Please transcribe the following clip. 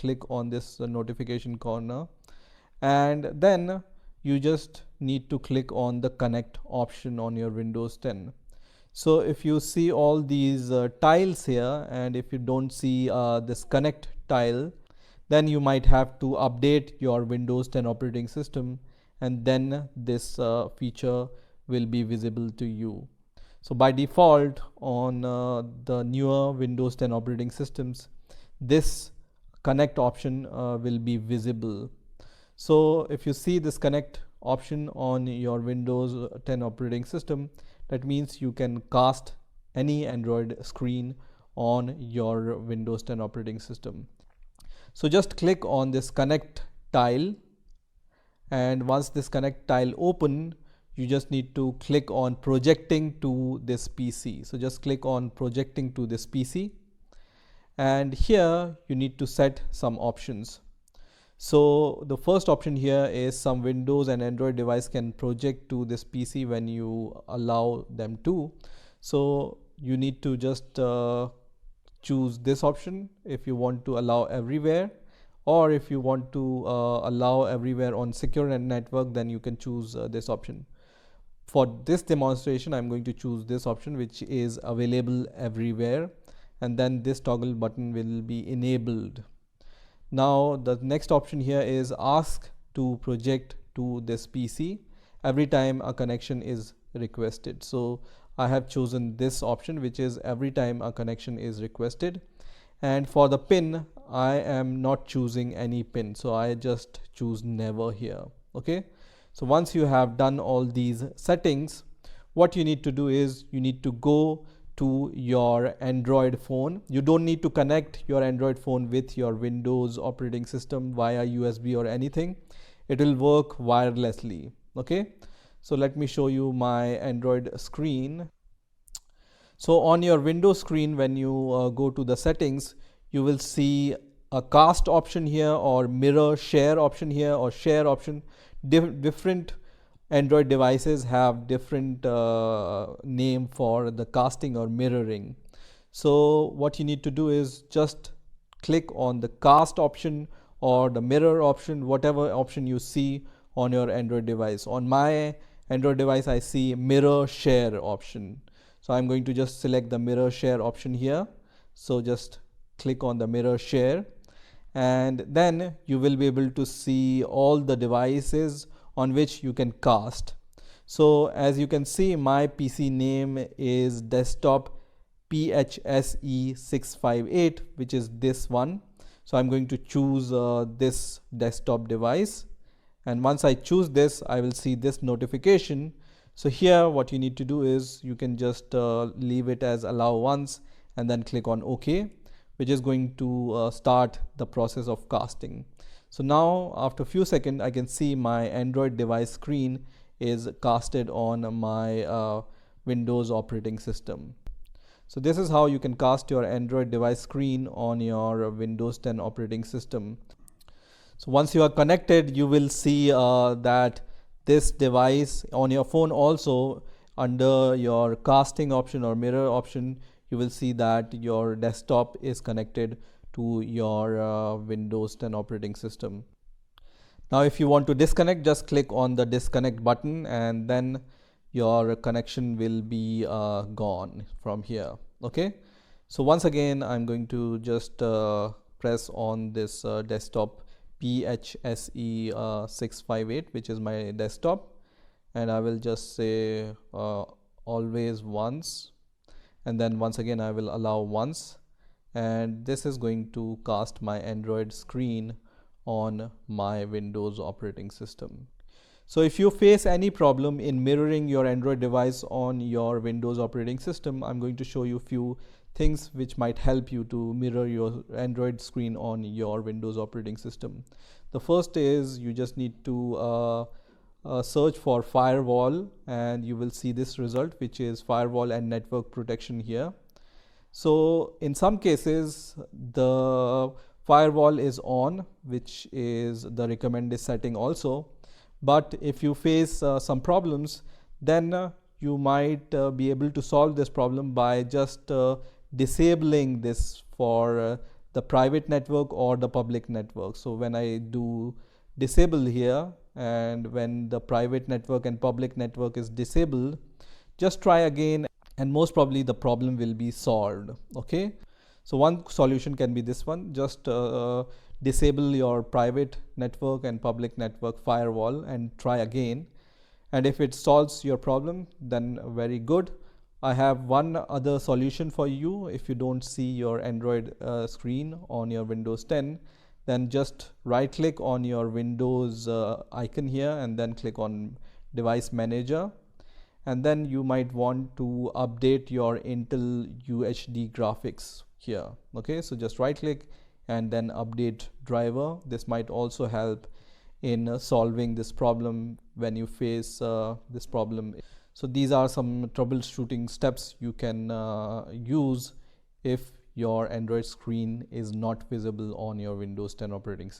click on this notification corner, and then you just need to click on the connect option on your Windows 10. So if you see all these tiles here, and if you don't see this connect tile, then you might have to update your Windows 10 operating system, and then this feature will be visible to you. So by default on the newer Windows 10 operating systems, this connect option will be visible. So if you see this connect option on your Windows 10 operating system, that means you can cast any Android screen on your Windows 10 operating system. So just click on this connect tile, and once this connect tile open, you just need to click on projecting to this PC. So just click on projecting to this PC, and here you need to set some options. So the first option here is some Windows and Android device can project to this PC when you allow them to. So you need to just choose this option if you want to allow everywhere, or if you want to allow everywhere on secure network, then you can choose this option. For this demonstration, I'm going to choose this option, which is available everywhere, and then this toggle button will be enabled. Now the next option here is ask to project to this PC every time a connection is requested. So I have chosen this option, which is every time a connection is requested. And for the pin, I am not choosing any pin, so I just choose never here. Okay, so once you have done all these settings, what you need to do is you need to go to your Android phone. You don't need to connect your Android phone with your Windows operating system via USB or anything. It will work wirelessly. Okay, so let me show you my Android screen. So on your Windows screen, when you go to the settings, you will see a cast option here, or mirror share option here, or share option. Different Android devices have different name for the casting or mirroring. So what you need to do is just click on the cast option or the mirror option, whatever option you see on your Android device. On my Android device, I see mirror share option. So I'm going to just select the mirror share option here. So just click on the mirror share, and then you will be able to see all the devices on which you can cast. So as you can see, my PC name is desktop PHSE658, which is this one. So I'm going to choose this desktop device, and once I choose this, I will see this notification. So here what you need to do is you can just leave it as allow once, and then click on OK, which is going to start the process of casting. So now after a few seconds, I can see my Android device screen is casted on my Windows operating system. So this is how you can cast your Android device screen on your Windows 10 operating system. So once you are connected, you will see that this device on your phone also, under your casting option or mirror option, you will see that your desktop is connected to your Windows 10 operating system. Now if you want to disconnect, just click on the disconnect button, and then your connection will be gone from here. Okay, so once again I'm going to just press on this desktop PHSE658, which is my desktop, and I will just say always once, and then once again I will allow once, and this is going to cast my Android screen on my Windows operating system. So if you face any problem in mirroring your Android device on your Windows operating system, I'm going to show you a few things which might help you to mirror your Android screen on your Windows operating system. The first is you just need to search for firewall, and you will see this result, which is firewall and network protection here. So in some cases the firewall is on, which is the recommended setting also. But if you face some problems, then you might be able to solve this problem by just disabling this for the private network or the public network. So when I do disable here, and when the private network and public network is disabled, just try again, and most probably the problem will be solved. Okay, so one solution can be this one. Just disable your private network and public network firewall and try again, and if it solves your problem, then very good. I have one other solution for you. If you don't see your Android screen on your Windows 10, then just right click on your Windows icon here and then click on Device Manager, and then you might want to update your Intel UHD graphics here. Okay, so just right click and then update driver. This might also help in solving this problem when you face this problem. So these are some troubleshooting steps you can use if your Android screen is not visible on your Windows 10 operating system.